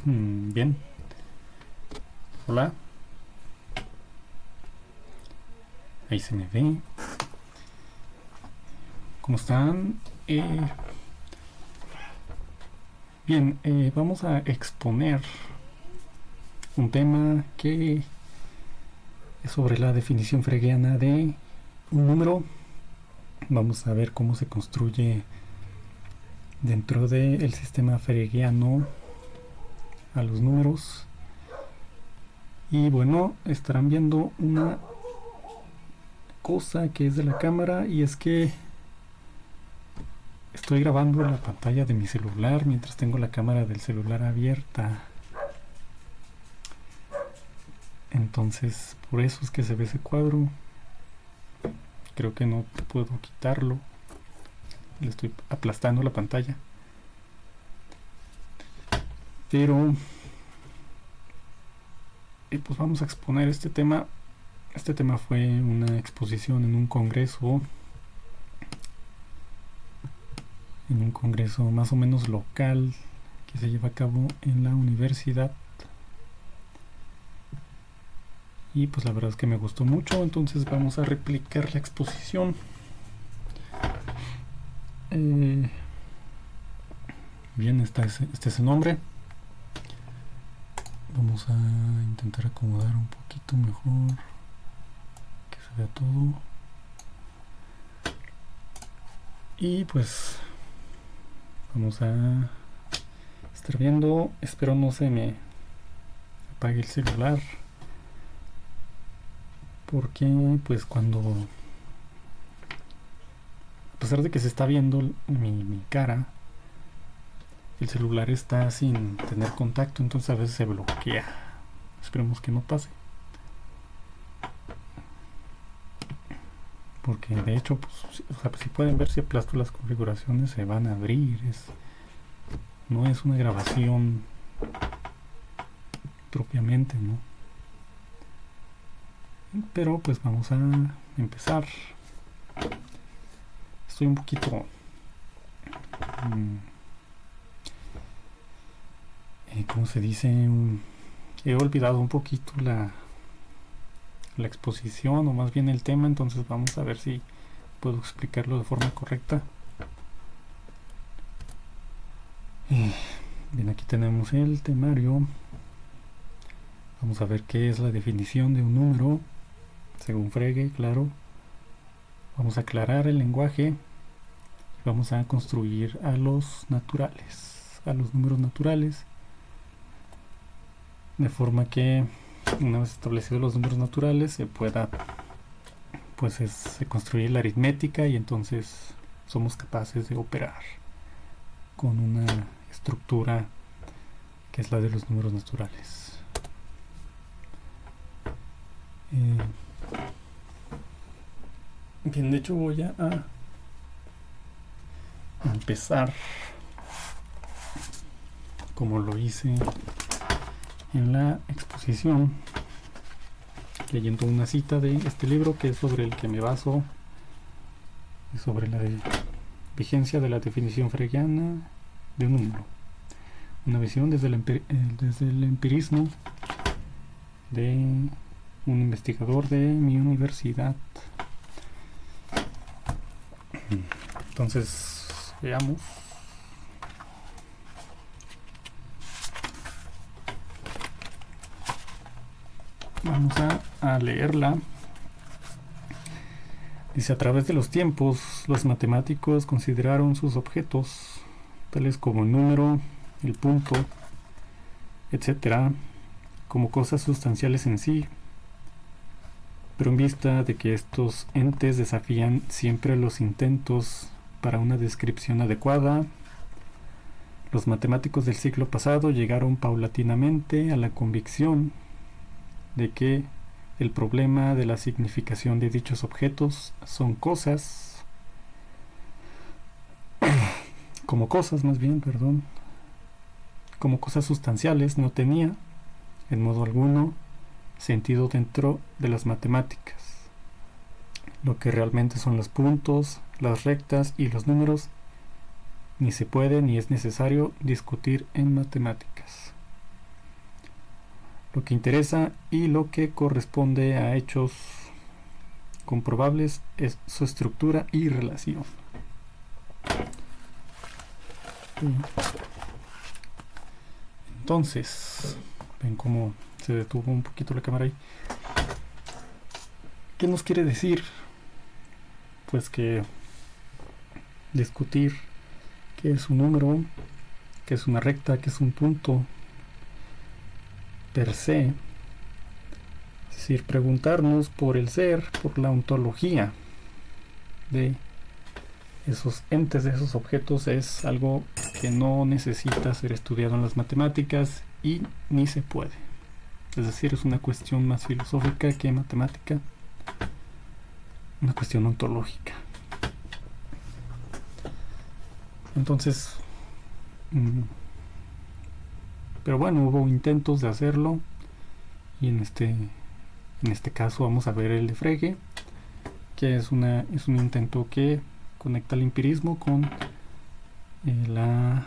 Bien. Hola. Ahí se me ve. ¿Cómo están? Bien, vamos a exponer un tema que es sobre la definición freguiana de un número. Vamos a ver cómo se construye dentro del sistema freguiano a los números. Y bueno, estarán viendo una cosa que es de la cámara, y es que estoy grabando la pantalla de mi celular mientras tengo la cámara del celular abierta. Entonces, por eso es que se ve ese cuadro. Creo que no puedo quitarlo. Le estoy aplastando la pantalla. Pero pues vamos a exponer este tema. Este tema fue una exposición en un congreso más o menos local que se lleva a cabo en la universidad, y pues la verdad es que me gustó mucho. Entonces vamos a replicar la exposición. Bien, este es el nombre. Vamos a intentar acomodar un poquito mejor, que se vea todo. Y pues vamos a estar viendo. Espero no se me apague el celular, porque pues cuando, a pesar de que se está viendo mi cara, el celular está sin tener contacto, entonces a veces se bloquea. Esperemos que no pase, porque de hecho pues, si pueden ver, si aplasto las configuraciones se van a abrir. No es una grabación propiamente, ¿no? Pero pues vamos a empezar. Estoy un poquito ¿cómo se dice? He olvidado un poquito la exposición, o más bien el tema. Entonces vamos a ver si puedo explicarlo de forma correcta. Bien, aquí tenemos el temario. Vamos a ver qué es la definición de un número según Frege, claro. Vamos a aclarar el lenguaje y vamos a construir a los números naturales, de forma que una vez establecidos los números naturales se pueda construir la aritmética, y entonces somos capaces de operar con una estructura que es la de los números naturales. Bien, de hecho voy a empezar como lo hice en la exposición, leyendo una cita de este libro, que es sobre el que me baso, y sobre la vigencia de la definición freguiana de un número. Una visión desde el empirismo de un investigador de mi universidad. Entonces, veamos. Vamos a leerla. Dice: a través de los tiempos, los matemáticos consideraron sus objetos, tales como el número, el punto, etc., como cosas sustanciales en sí. Pero en vista de que estos entes desafían siempre los intentos para una descripción adecuada, los matemáticos del siglo pasado llegaron paulatinamente a la convicción de que el problema de la significación de dichos objetos son cosas, como cosas sustanciales, no tenía, en modo alguno, sentido dentro de las matemáticas. Lo que realmente son los puntos, las rectas y los números, ni se puede ni es necesario discutir en matemáticas. lo que interesa y lo que corresponde a hechos comprobables es su estructura y relación. Entonces, ven cómo se detuvo un poquito la cámara ahí. ¿Qué nos quiere decir? Pues que discutir qué es un número, qué es una recta, qué es un punto per se, es decir, preguntarnos por el ser, por la ontología de esos entes, de esos objetos, es algo que no necesita ser estudiado en las matemáticas y ni se puede. Es decir, es una cuestión más filosófica que matemática, una cuestión ontológica. Entonces, pero bueno, hubo intentos de hacerlo y en este caso vamos a ver el de Frege, que es un intento que conecta el empirismo con la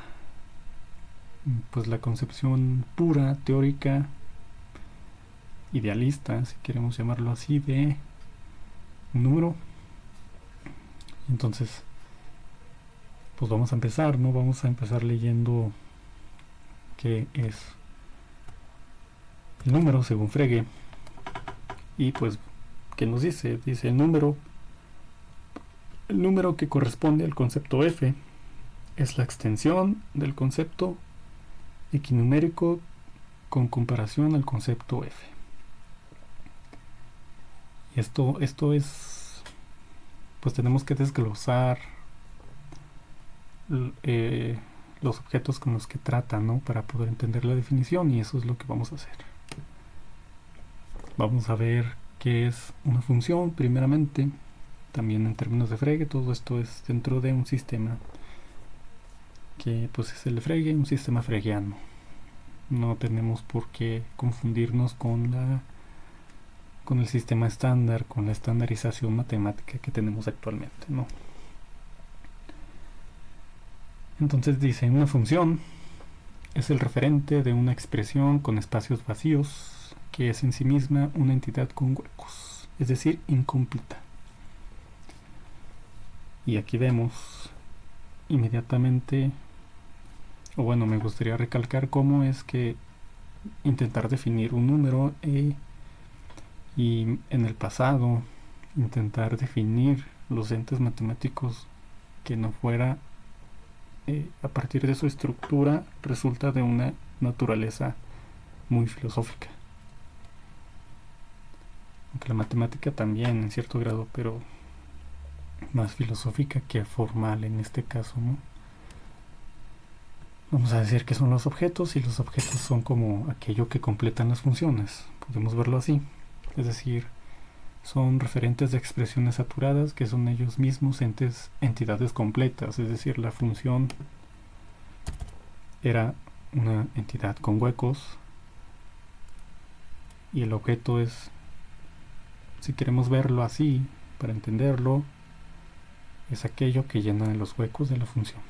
concepción pura, teórica, idealista, si queremos llamarlo así, de un número. Entonces, pues vamos a empezar, ¿no? Vamos a empezar leyendo qué es el número según Frege. Y pues, ¿qué nos dice? Dice el número que corresponde al concepto f es la extensión del concepto equinumérico con comparación al concepto f. Y esto es, pues tenemos que desglosar los objetos con los que trata, ¿no? Para poder entender la definición, y eso es lo que vamos a hacer. Vamos a ver qué es una función primeramente, también en términos de Frege. Todo esto es dentro de un sistema que pues es el de Frege, un sistema fregiano. No tenemos por qué confundirnos con el sistema estándar, con la estandarización matemática que tenemos actualmente, ¿no? Entonces dice, una función es el referente de una expresión con espacios vacíos que es en sí misma una entidad con huecos, es decir, incompleta. Y aquí vemos inmediatamente, o bueno, me gustaría recalcar cómo es que intentar definir un número y en el pasado intentar definir los entes matemáticos que no fuera a partir de su estructura resulta de una naturaleza muy filosófica, aunque la matemática también en cierto grado, pero más filosófica que formal en este caso, ¿no? Vamos a decir que son los objetos, y los objetos son como aquello que completan las funciones, podemos verlo así, es decir, son referentes de expresiones saturadas que son ellos mismos entidades completas, es decir, la función era una entidad con huecos y el objeto es, si queremos verlo así, para entenderlo, es aquello que llena los huecos de la función.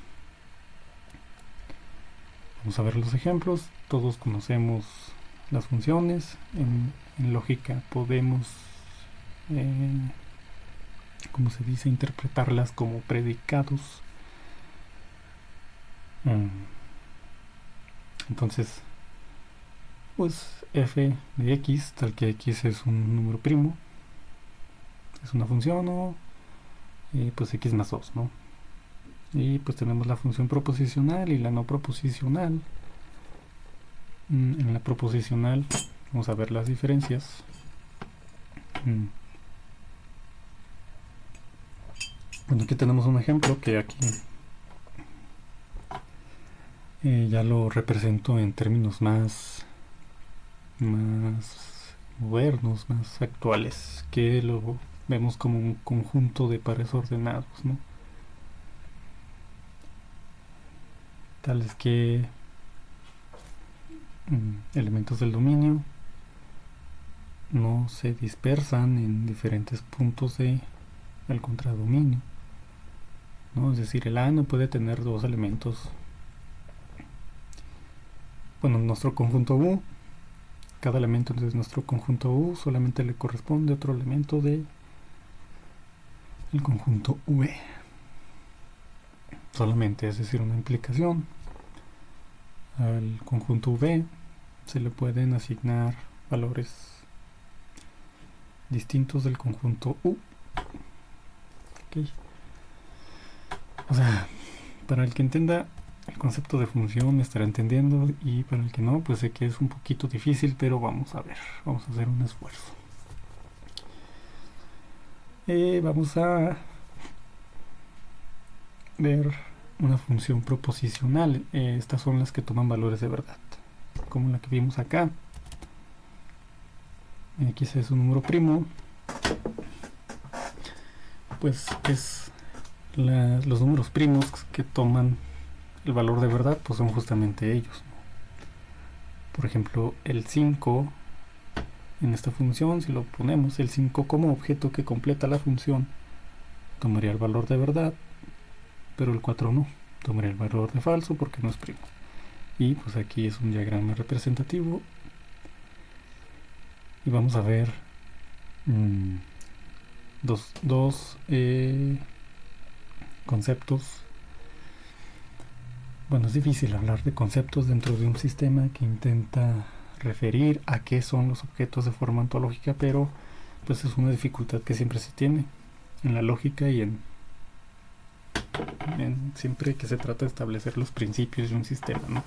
Vamos a ver los ejemplos. Todos conocemos las funciones. En lógica podemos como se dice, interpretarlas como predicados. Entonces, pues f de x, tal que x es un número primo, es una función, o pues x más 2, ¿no? Y pues tenemos la función proposicional y la no proposicional. En la proposicional vamos a ver las diferencias. Bueno, aquí tenemos un ejemplo que aquí ya lo represento en términos más modernos, más actuales, que lo vemos como un conjunto de pares ordenados, ¿no? Tales que elementos del dominio no se dispersan en diferentes puntos del contradominio, ¿no? Es decir, el A no puede tener dos elementos. Bueno, en nuestro conjunto U, cada elemento de nuestro conjunto U solamente le corresponde otro elemento de el conjunto V. Solamente, es decir, una implicación. Al conjunto V se le pueden asignar valores distintos del conjunto U. Okay. O sea, para el que entienda el concepto de función me estará entendiendo, y para el que no, pues sé que es un poquito difícil, pero vamos a ver, vamos a hacer un esfuerzo. Vamos a ver una función proposicional. Estas son las que toman valores de verdad, como la que vimos acá. X es un número primo, pues es los números primos que toman el valor de verdad, pues son justamente ellos, ¿no? Por ejemplo, el 5 en esta función, si lo ponemos el 5 como objeto que completa la función, tomaría el valor de verdad, pero el 4 no, tomaría el valor de falso porque no es primo. Y pues aquí es un diagrama representativo, y vamos a ver dos conceptos. Bueno, es difícil hablar de conceptos dentro de un sistema que intenta referir a qué son los objetos de forma ontológica, pero pues es una dificultad que siempre se tiene en la lógica y en siempre que se trata de establecer los principios de un sistema, ¿no?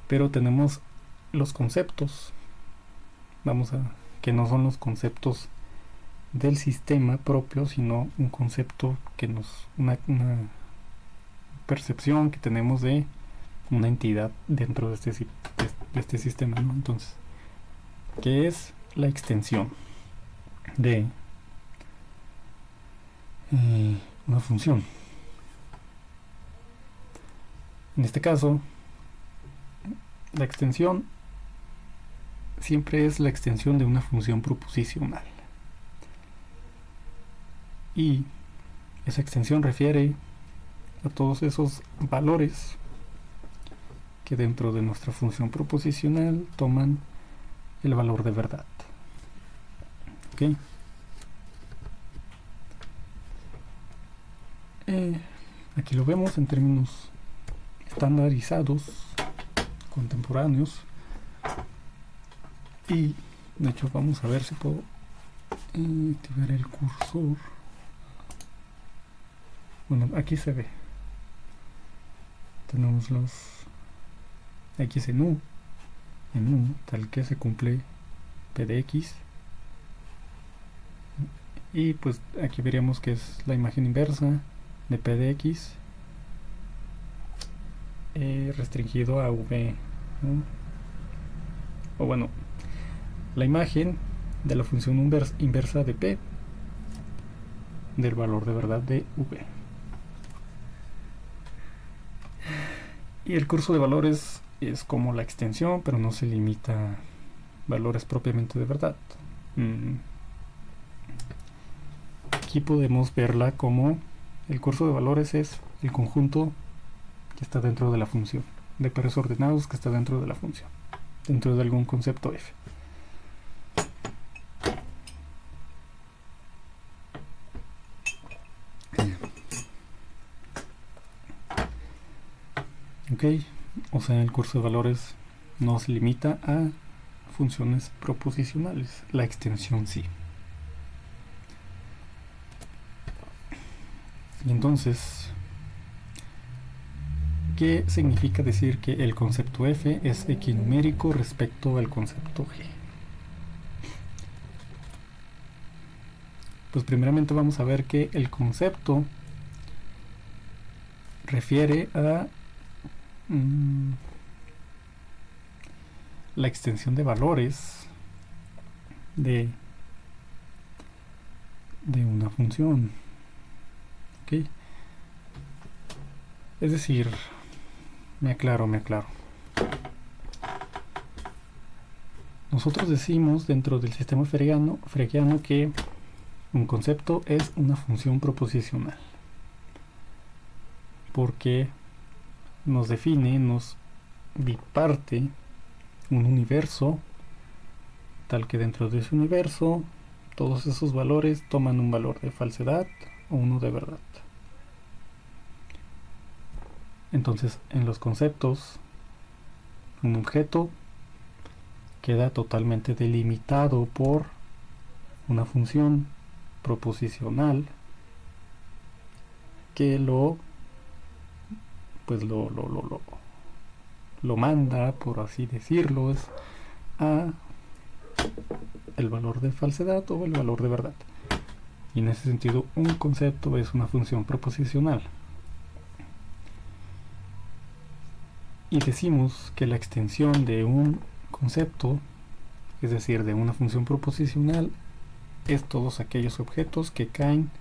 Pero tenemos los conceptos, que no son los conceptos del sistema propio, sino un concepto que una percepción que tenemos de una entidad dentro de este sistema, ¿no? Entonces, ¿qué es la extensión de una función? En este caso, la extensión siempre es la extensión de una función proposicional, y esa extensión refiere a todos esos valores que dentro de nuestra función proposicional toman el valor de verdad. ¿Okay? Aquí lo vemos en términos estandarizados, contemporáneos, y de hecho vamos a ver si puedo activar el cursor. Bueno, aquí se ve, tenemos los X en U, tal que se cumple P de X, y pues aquí veríamos que es la imagen inversa de P de X restringido a V, ¿no? O bueno, la imagen de la función inversa de P del valor de verdad de V. Y el curso de valores es como la extensión, pero no se limita a valores propiamente de verdad. Aquí podemos verla como el curso de valores es el conjunto que está dentro de la función, de pares ordenados que está dentro de la función, dentro de algún concepto f. Ok, o sea, el curso de valores no se limita a funciones proposicionales, la extensión sí. Y entonces, ¿qué significa decir que el concepto f es equinumérico respecto al concepto g? Pues primeramente vamos a ver que el concepto refiere a la extensión de valores de una función. ¿Okay? Es decir, me aclaro. Nosotros decimos dentro del sistema fregiano que un concepto es una función proposicional, porque nos define, nos biparte un universo, tal que dentro de ese universo todos esos valores toman un valor de falsedad o uno de verdad. Entonces, en los conceptos, un objeto queda totalmente delimitado por una función proposicional que lo manda, por así decirlo, a el valor de falsedad o el valor de verdad. Y en ese sentido, un concepto es una función proposicional. Y decimos que la extensión de un concepto, es decir, de una función proposicional, es todos aquellos objetos que caen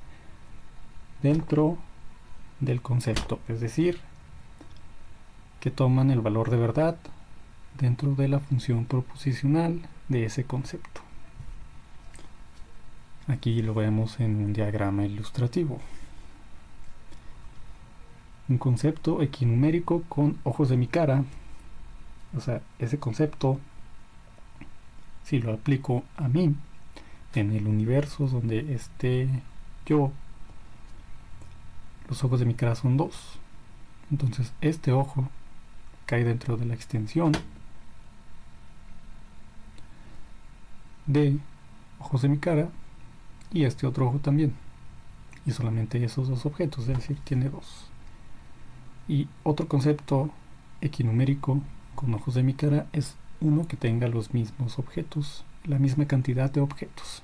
dentro del concepto, es decir, que toman el valor de verdad dentro de la función proposicional de ese concepto. Aquí lo vemos en un diagrama ilustrativo. Un concepto equinumérico con ojos de mi cara, o sea, ese concepto, si lo aplico a mí, en el universo donde esté yo, los ojos de mi cara son 2. Entonces este ojo cae dentro de la extensión de ojos de mi cara y este otro ojo también. Y solamente esos dos objetos, es decir, tiene 2. Y otro concepto equinumérico con ojos de mi cara es uno que tenga los mismos objetos, la misma cantidad de objetos.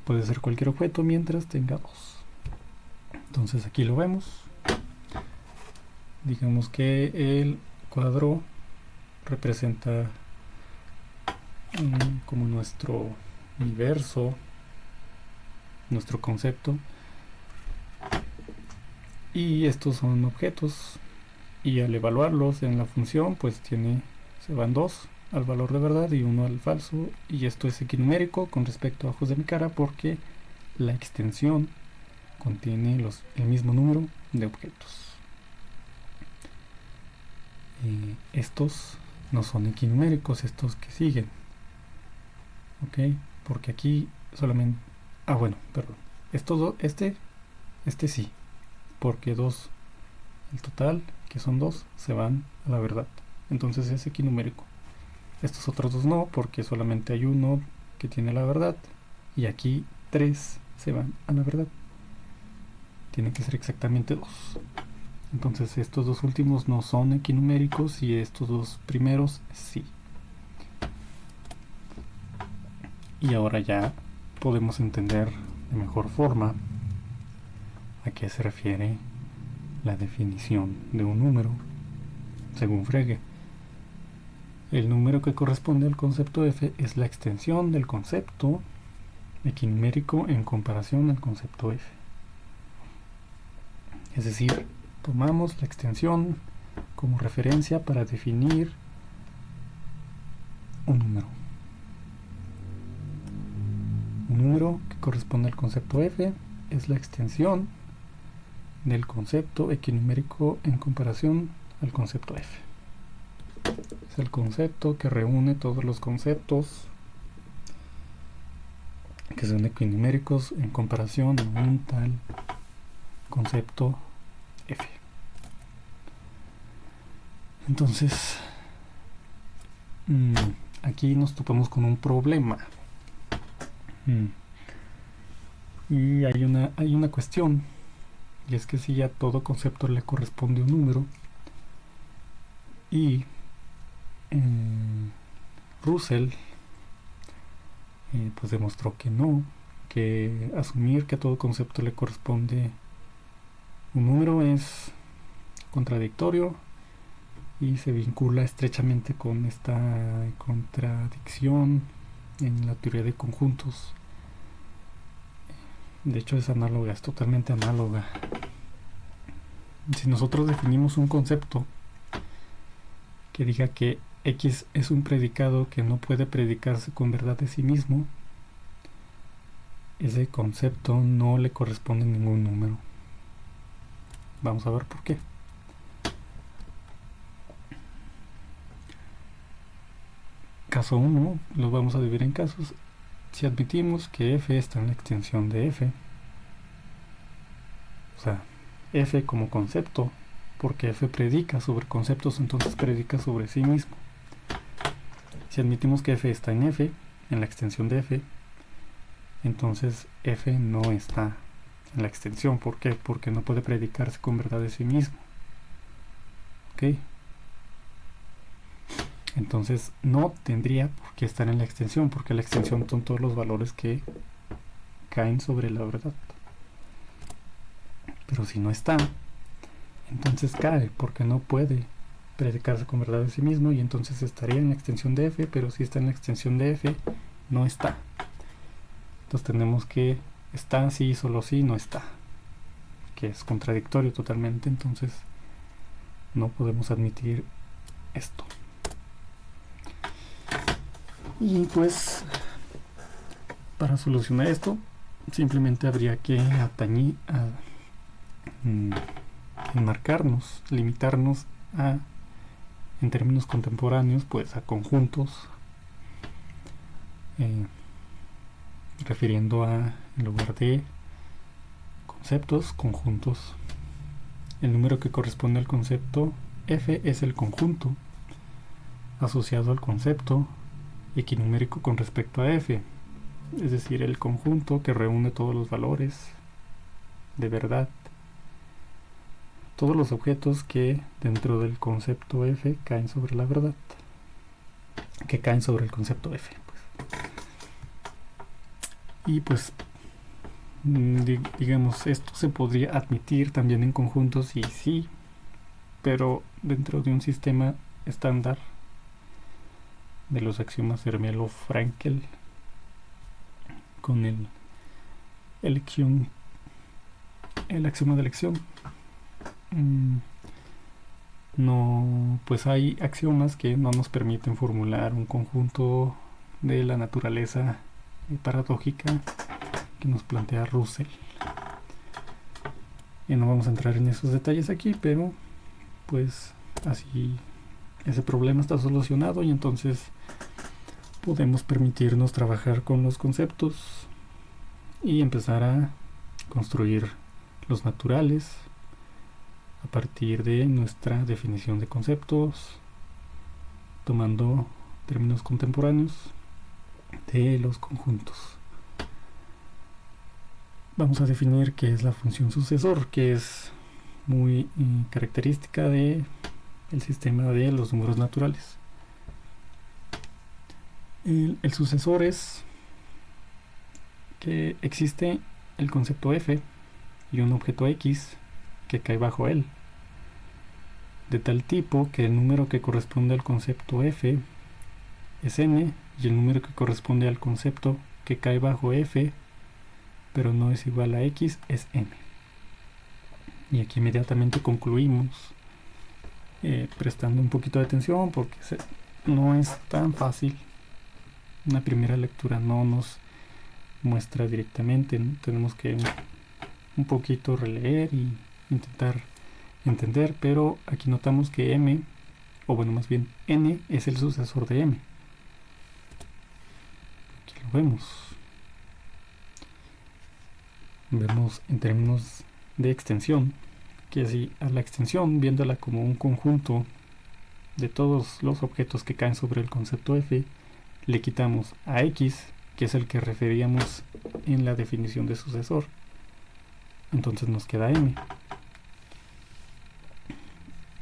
Puede ser cualquier objeto mientras tenga 2. Entonces aquí lo vemos. Digamos que el cuadro representa como nuestro universo, nuestro concepto, y estos son objetos, y al evaluarlos en la función pues se van 2 al valor de verdad y 1 al falso, y esto es equinumérico con respecto a ojos de mi cara porque la extensión contiene el mismo número de objetos. Estos no son equinuméricos, estos que siguen, ok, porque aquí solamente, este sí, porque 2, el total, que son 2, se van a la verdad, entonces es equinumérico. Estos otros dos no, porque solamente hay uno que tiene la verdad, y aquí 3 se van a la verdad. Tiene que ser exactamente 2. Entonces estos dos últimos no son equinuméricos y estos dos primeros sí. Y ahora ya podemos entender de mejor forma a qué se refiere la definición de un número según Frege. El número que corresponde al concepto f es la extensión del concepto equinumérico en comparación al concepto f. Es decir, tomamos la extensión como referencia para definir un número. Un número que corresponde al concepto f es la extensión del concepto equinumérico en comparación al concepto f. Es el concepto que reúne todos los conceptos que son equinuméricos en comparación a un tal concepto f. Entonces, aquí nos topamos con un problema. Y hay una cuestión, y es que si a todo concepto le corresponde un número, y Russell pues demostró que no, que asumir que a todo concepto le corresponde un número es contradictorio y se vincula estrechamente con esta contradicción en la teoría de conjuntos. De hecho es análoga, es totalmente análoga. Si nosotros definimos un concepto que diga que X es un predicado que no puede predicarse con verdad de sí mismo, ese concepto no le corresponde ningún número. Vamos a ver por qué. caso 1, lo vamos a dividir en casos. Si admitimos que f está en la extensión de f, o sea, f como concepto, porque f predica sobre conceptos, entonces predica sobre sí mismo. Si admitimos que f está en f, en la extensión de f, entonces f no está en la extensión. ¿Por qué? Porque no puede predicarse con verdad de sí mismo. ¿Ok? Entonces no tendría por qué estar en la extensión, porque la extensión son todos los valores que caen sobre la verdad. Pero si no está, entonces cae, porque no puede predicarse con verdad de sí mismo, y entonces estaría en la extensión de f, pero si está en la extensión de f, no está. Entonces tenemos que está sí, solo sí, no está, que es contradictorio totalmente, entonces no podemos admitir esto. Y pues para solucionar esto simplemente habría que enmarcarnos, limitarnos a, en términos contemporáneos, pues a conjuntos, refiriendo a, en lugar de conceptos, conjuntos. El número que corresponde al concepto f es el conjunto asociado al concepto equinumérico con respecto a f, es decir, el conjunto que reúne todos los valores de verdad, todos los objetos que dentro del concepto f caen sobre la verdad, que caen sobre el concepto f, pues. Y pues digamos, esto se podría admitir también en conjuntos, y sí, pero dentro de un sistema estándar de los axiomas Zermelo-Fraenkel, con el axioma de elección. No, pues hay axiomas que no nos permiten formular un conjunto de la naturaleza paradójica que nos plantea Russell. Y no vamos a entrar en esos detalles aquí, pero pues así ese problema está solucionado, y entonces podemos permitirnos trabajar con los conceptos y empezar a construir los naturales a partir de nuestra definición de conceptos, tomando términos contemporáneos de los conjuntos. Vamos a definir qué es la función sucesor, que es muy característica de el sistema de los números naturales. El sucesor es que existe el concepto f y un objeto x que cae bajo él, de tal tipo que el número que corresponde al concepto f es n, y el número que corresponde al concepto que cae bajo f pero no es igual a x es n. Y aquí inmediatamente concluimos, prestando un poquito de atención, porque no es tan fácil. Una primera lectura no nos muestra directamente, ¿no? Tenemos que un poquito releer y intentar entender, pero aquí notamos que m, o bueno, más bien n, es el sucesor de m. Aquí lo vemos. Vemos en términos de extensión, que si a la extensión, viéndola como un conjunto de todos los objetos que caen sobre el concepto f, le quitamos a x, que es el que referíamos en la definición de sucesor, entonces nos queda m.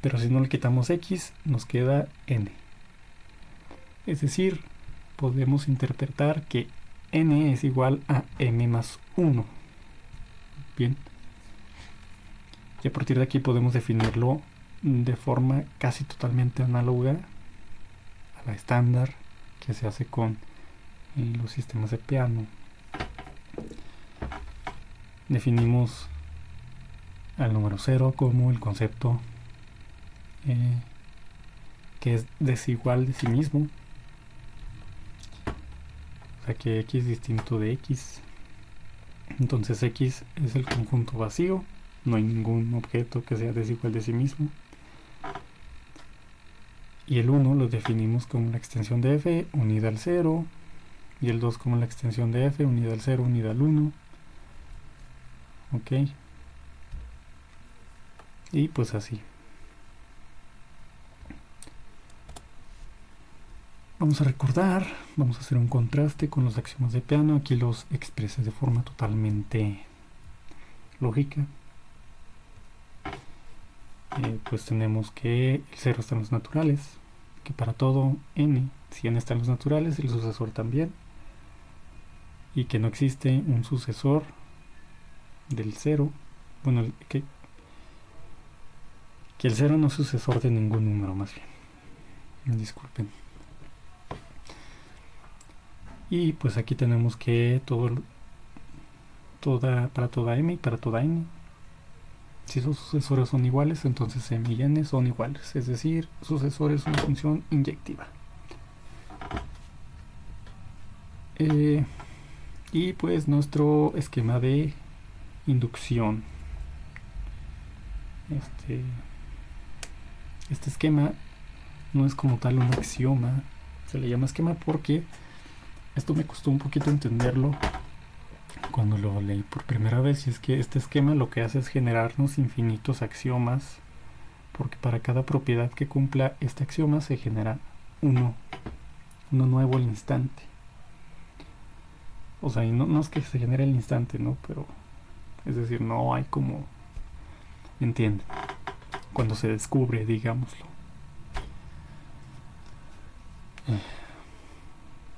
Pero si no le quitamos x, nos queda n. Es decir, podemos interpretar que n es igual a m más 1. Bien. Y a partir de aquí podemos definirlo de forma casi totalmente análoga a la estándar que se hace con los sistemas de Peano. Definimos al número 0 como el concepto que es desigual de sí mismo, o sea que x es distinto de x. Entonces x es el conjunto vacío, no hay ningún objeto que sea desigual de sí mismo. y el 1 lo definimos como la extensión de f unida al 0, y el 2 como la extensión de f unida al 0 unida al 1. Ok, y pues así. Vamos a recordar, vamos a hacer un contraste con los axiomas de Peano. Aquí los expresé de forma totalmente lógica. Pues tenemos que el 0 está en los naturales, que para todo n, si n está en los naturales, el sucesor también, y que no existe un sucesor del 0, bueno, que el 0 no es sucesor de ningún número, más bien, disculpen. Y pues aquí tenemos que para toda m y para toda n, si sus sucesores son iguales, entonces m y n son iguales, es decir, sucesor es una función inyectiva. Y pues nuestro esquema de inducción. Este esquema no es como tal un axioma, se le llama esquema porque esto me costó un poquito entenderlo cuando lo leí por primera vez, y es que este esquema lo que hace es generarnos infinitos axiomas, porque para cada propiedad que cumpla este axioma se genera uno nuevo al instante. O sea, y no es que se genere el instante, ¿no? Pero, es decir, no hay como, ¿entienden? Cuando se descubre, digámoslo.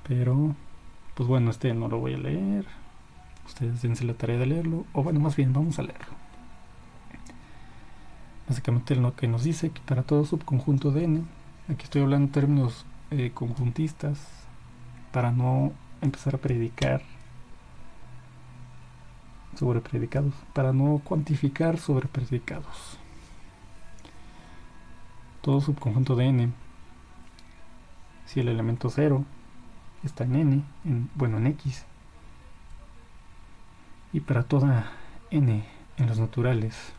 Pero, pues bueno, este no lo voy a leer. Ustedes dense la tarea de leerlo. O bueno, más bien, vamos a leerlo. Básicamente lo que nos dice que para todo subconjunto de n, aquí estoy hablando en términos conjuntistas, para no empezar a predicar sobre predicados, para no cuantificar sobre predicados. Todo subconjunto de n, si el elemento 0 está en n, en x, y para toda n en los naturales,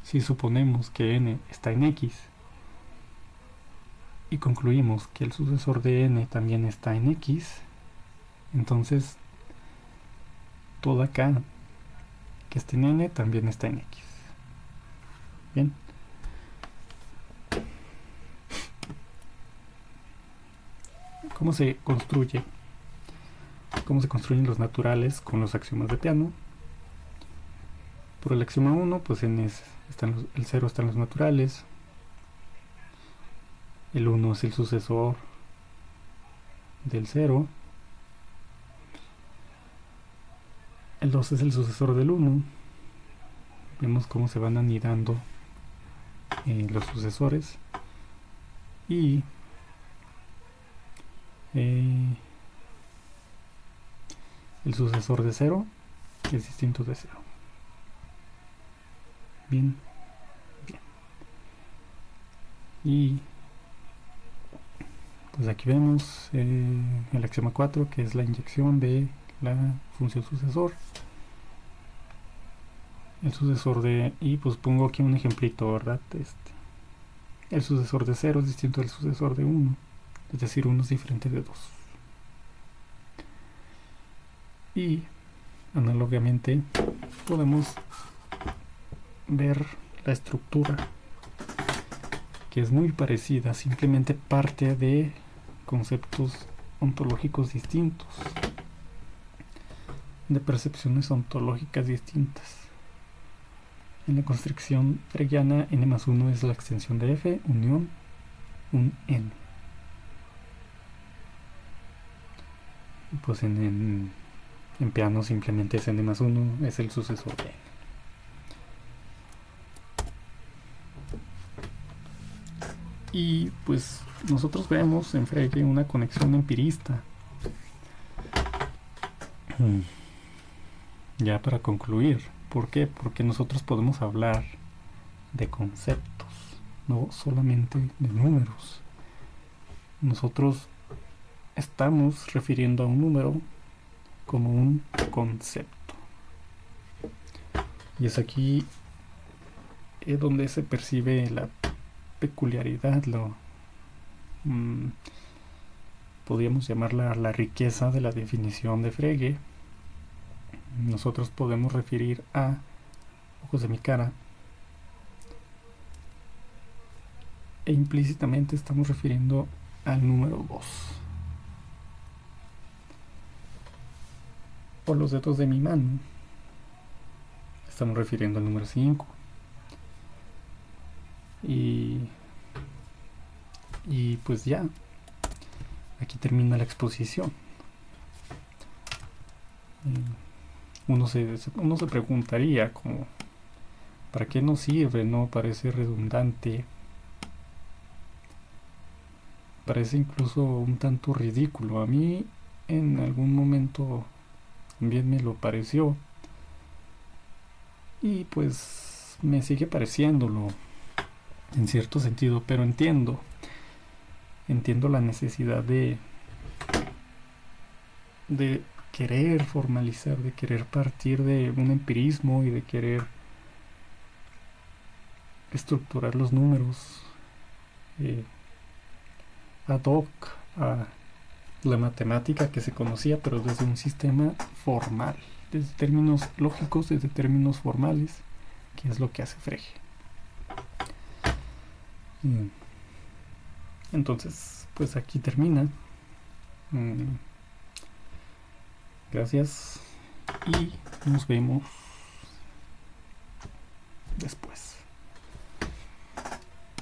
si suponemos que n está en x y concluimos que el sucesor de n también está en x, entonces toda k que esté en n también está en x. Bien. ¿Cómo se construye? ¿Cómo se construyen los naturales con los axiomas de Peano? Por el axioma 1, pues el 0 está en los naturales, el 1 es el sucesor del 0, el 2 es el sucesor del 1. Vemos cómo se van anidando los sucesores, y el sucesor de 0 es distinto de 0. Bien. Y pues aquí vemos el axioma 4, que es la inyección de la función sucesor. El sucesor de, y pues pongo aquí un ejemplito, ¿verdad? El sucesor de 0 es distinto del sucesor de 1, es decir, 1 es diferente de 2. Y análogamente podemos ver la estructura, que es muy parecida, simplemente parte de conceptos ontológicos distintos, de percepciones ontológicas distintas. En la construcción fregiana, n más 1 es la extensión de f unión un n. Y pues en Peano simplemente es n más 1, es el sucesor de n. Y pues nosotros vemos en Frege una conexión empirista. Ya para concluir, ¿por qué? Porque nosotros podemos hablar de conceptos, no solamente de números. Nosotros estamos refiriendo a un número como un concepto. Y es aquí donde se percibe la peculiaridad, Podríamos llamarla la riqueza de la definición de Frege. Nosotros podemos referir a ojos de mi cara e implícitamente estamos refiriendo al número 2. Por los dedos de mi mano estamos refiriendo al número 5. Y pues ya, aquí termina la exposición. Uno se preguntaría como, ¿para qué nos sirve? ¿No? Parece redundante. Parece incluso un tanto ridículo. A mí en algún momento también me lo pareció. Y pues me sigue pareciéndolo en cierto sentido, pero entiendo la necesidad de querer formalizar, de querer partir de un empirismo y de querer estructurar los números ad hoc a la matemática que se conocía, pero desde un sistema formal, desde términos lógicos, desde términos formales, que es lo que hace Frege. Entonces, pues aquí termina. Gracias y nos vemos después.